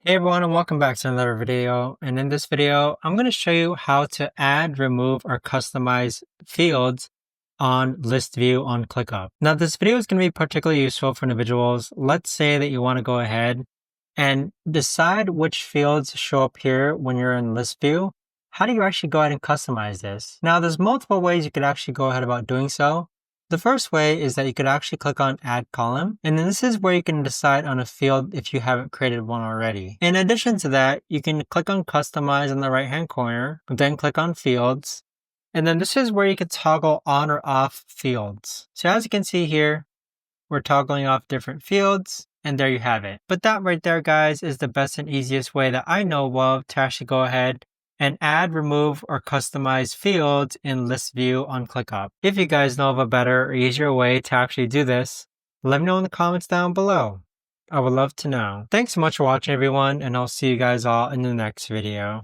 Hey everyone, and welcome back to another video. And in this video, I'm going to show you how to add, remove, or customize fields on list view on ClickUp. Now, this video is going to be particularly useful for individuals. Let's say that you want to go ahead and decide which fields show up here when you're in list view. How do you actually go ahead and customize this? Now, there's multiple ways you could actually go ahead about doing so. The first way is that you could actually click on Add Column, and then this is where you can decide on a field if you haven't created one already. In addition to that, you can click on Customize in the right-hand corner, then click on Fields, and then this is where you can toggle on or off fields. So as you can see here, we're toggling off different fields, and there you have it. But that right there, guys, is the best and easiest way that I know of to actually go ahead and add, remove, or customize fields in list view on ClickUp. If you guys know of a better or easier way to actually do this, let me know in the comments down below. I would love to know. Thanks so much for watching, everyone, and I'll see you guys all in the next video.